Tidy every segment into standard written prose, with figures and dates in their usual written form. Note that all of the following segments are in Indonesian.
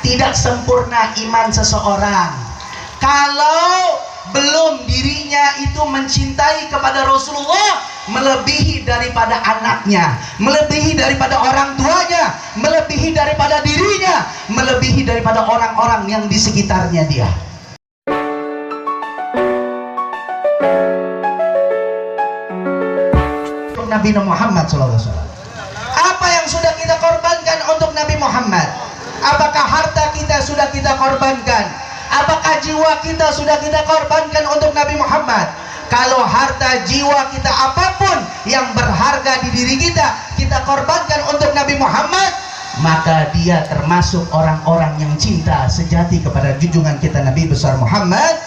tidak sempurna iman seseorang kalau belum dirinya itu mencintai kepada Rasulullah melebihi daripada anaknya, melebihi daripada orang tuanya, melebihi daripada dirinya, melebihi daripada orang-orang yang di sekitarnya dia. Nabi Muhammad SAW. Apa yang sudah kita korbankan untuk Nabi Muhammad? Apakah harta kita sudah kita korbankan? Apakah jiwa kita sudah kita korbankan untuk Nabi Muhammad? Kalau harta, jiwa kita, apapun yang berharga di diri kita, kita korbankan untuk Nabi Muhammad, maka dia termasuk orang-orang yang cinta sejati kepada junjungan kita Nabi besar Muhammad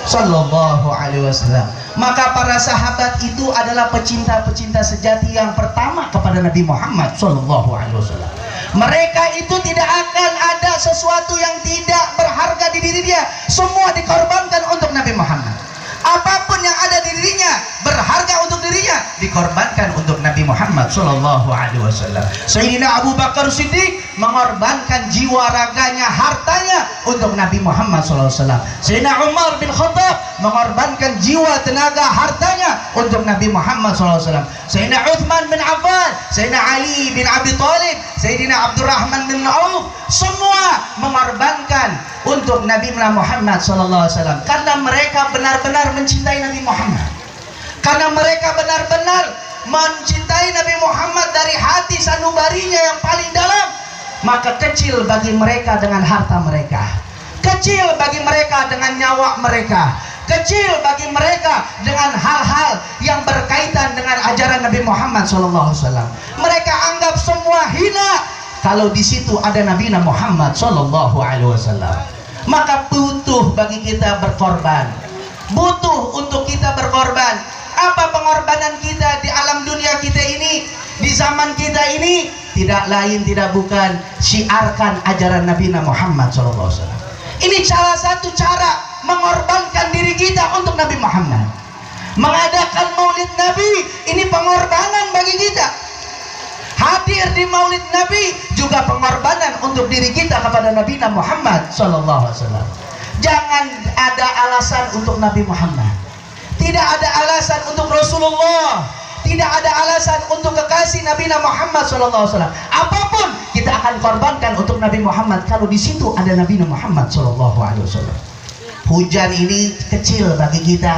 Sallallahu Alaihi Wasallam. Maka para sahabat itu adalah pecinta-pecinta sejati yang pertama kepada Nabi Muhammad Sallallahu Alaihi Wasallam. Mereka itu tidak akan ada sesuatu yang tidak berharga di diri dia, semua dikorbankan untuk Nabi Muhammad. Apapun yang ada di dirinya berharga untuk dirinya dikorbankan untuk Nabi Muhammad Sallallahu Alaihi Wasallam. Sayyidina Abu Bakar Siddiq mengorbankan jiwa raganya, hartanya untuk Nabi Muhammad Sallallahu Alaihi Wasallam. Sayyidina Umar bin Khattab mengorbankan jiwa, tenaga, hartanya untuk Nabi Muhammad Sallallahu Alaihi Wasallam. Sayyidina Uthman bin Affan, Sayyidina Ali bin Abi Thalib, Sayyidina Abdurrahman bin Auf, semua mengorbankan untuk Nabi Muhammad Sallallahu Alaihi Wasallam karena mereka benar-benar mencintai Nabi Muhammad, karena mereka benar-benar mencintai Nabi Muhammad dari hati sanubarinya yang paling dalam. Maka kecil bagi mereka dengan harta mereka, kecil bagi mereka dengan nyawa mereka, kecil bagi mereka dengan hal-hal yang berkaitan dengan ajaran Nabi Muhammad SAW. Mereka anggap semua hina kalau di situ ada Nabi Muhammad SAW. Maka butuh bagi kita berkorban, butuh untuk kita berkorban. Apa pengorbanan kita di alam dunia kita ini, di zaman kita ini? Tidak lain tidak bukan syiarkan ajaran Nabi Muhammad SAW. Ini salah satu cara mengorbankan diri kita untuk Nabi Muhammad. Mengadakan maulid Nabi ini pengorbanan bagi kita. Hadir di maulid Nabi juga pengorbanan untuk diri kita kepada Nabi Muhammad SAW. Jangan ada alasan untuk Nabi Muhammad, tidak ada alasan untuk Rasulullah, tidak ada alasan untuk kekasih Nabi Muhammad SAW. Apapun kita akan korbankan untuk Nabi Muhammad kalau di situ ada Nabi Muhammad SAW. Hujan ini kecil bagi kita.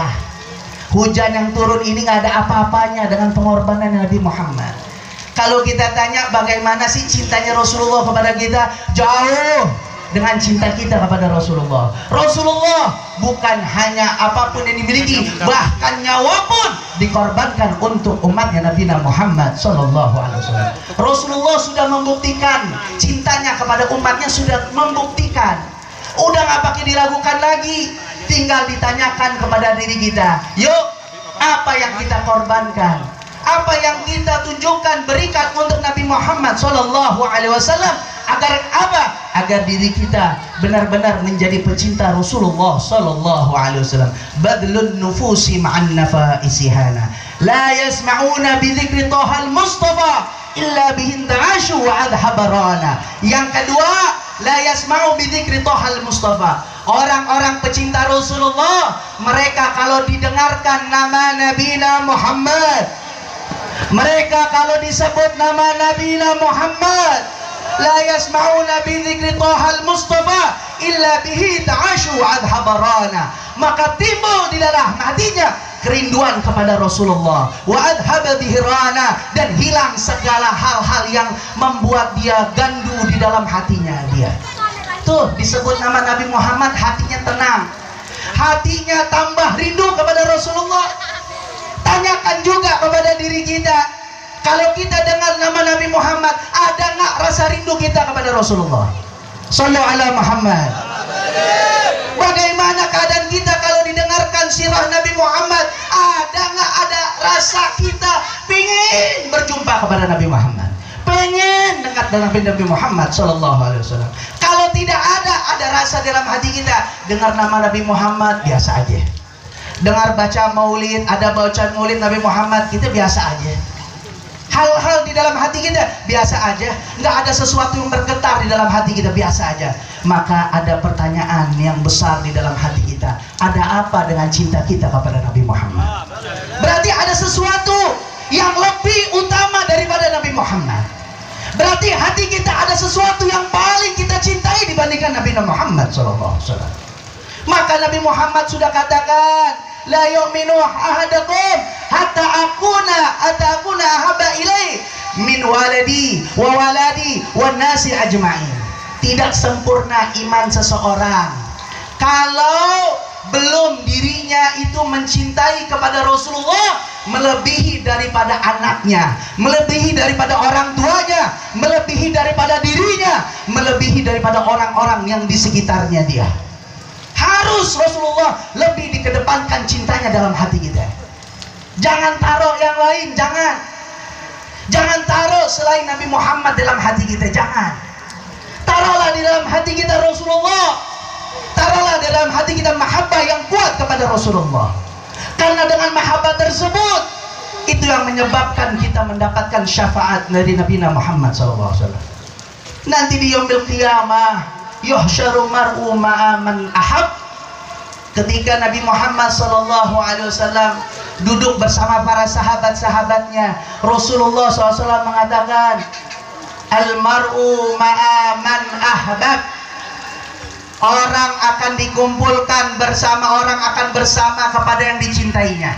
Hujan yang turun ini nggak ada apa-apanya dengan pengorbanan Nabi Muhammad. Kalau kita tanya bagaimana sih cintanya Rasulullah kepada kita, jauh dengan cinta kita kepada Rasulullah. Rasulullah bukan hanya apapun yang dimiliki, bahkan nyawa pun dikorbankan untuk umatnya Nabi Muhammad Sallallahu Alaihi Wasallam. Rasulullah sudah membuktikan cintanya kepada umatnya, sudah membuktikan. Udah nggak pakai diragukan lagi, tinggal ditanyakan kepada diri kita. Yuk, apa yang kita korbankan? Apa yang kita tunjukkan, berikan untuk Nabi Muhammad Sallallahu Alaihi Wasallam agar apa? Agar diri kita benar-benar menjadi pecinta Rasulullah Sallallahu Alaihi Wasallam. Badlun nufusi ma'an nafaisihana, la yasma'una bi dzikri Thahal Mustafa illa bihin ta'ashu wa adhabarana. Yang kedua, la yasma'u bi dzikri Thahal Mustafa. Orang-orang pecinta Rasulullah, mereka kalau didengarkan nama Nabi Muhammad, mereka kalau disebut nama Nabi Muhammad, la yasma'una bi dzikri Thahal Mustafa illa bihi ta'ashu adhabarana. Maka timbul di dalam hatinya kerinduan kepada Rasulullah, wa adhaba dhirana, dan hilang segala hal-hal yang membuat dia gandu di dalam hatinya dia. Tuh disebut nama Nabi Muhammad, hatinya tenang, hatinya tambah rindu kepada Rasulullah. Tanyakan juga kepada diri kita, kalau kita dengar nama Nabi Muhammad, ada nggak rasa rindu kita kepada Rasulullah? Sallallahu alaihi Muhammad. Bagaimana keadaan kita kalau didengarkan sirah Nabi Muhammad? Ada nggak ada rasa kita pengen berjumpa kepada Nabi Muhammad, pengen dekat dengan Nabi Muhammad Sallallahu Alaihi Wasallam? Kalau tidak ada rasa dalam hati kita, dengar nama Nabi Muhammad biasa aja. Dengar baca maulid, ada bacaan maulid Nabi Muhammad, kita biasa aja. Hal-hal di dalam hati kita biasa aja, nggak ada sesuatu yang bergetar di dalam hati kita, biasa aja. Maka ada pertanyaan yang besar di dalam hati kita. Ada apa dengan cinta kita kepada Nabi Muhammad? Berarti ada sesuatu yang lebih utama daripada Nabi Muhammad. Berarti hati kita ada sesuatu yang paling kita cintai dibandingkan Nabi Muhammad SAW. Maka Nabi Muhammad sudah katakan, la yu'minu ahadakum hatta akuna ahabba ilai min waladi wa waladi wan nasi ajma'in. Tidak sempurna iman seseorang kalau belum dirinya itu mencintai kepada Rasulullah melebihi daripada anaknya, melebihi daripada orang tuanya, melebihi daripada dirinya, melebihi daripada orang-orang yang di sekitarnya dia. Harus Rasulullah lebih dikedepankan cintanya dalam hati kita. Jangan taruh yang lain, jangan taruh selain Nabi Muhammad dalam hati kita, jangan. Taruhlah di dalam hati kita Rasulullah. Taruhlah di dalam hati kita mahabbah yang kuat kepada Rasulullah. Karena dengan mahabbah tersebut, itu yang menyebabkan kita mendapatkan syafaat dari Nabi Muhammad SAW. Nanti di yaumil qiyamah yuhsyaru mar'u ma'a man ahab. Ketika Nabi Muhammad SAW duduk bersama para sahabat-sahabatnya, Rasulullah SAW mengatakan, al-mar'u ma'a man ahbab. Orang akan dikumpulkan bersama, orang akan bersama kepada yang dicintainya.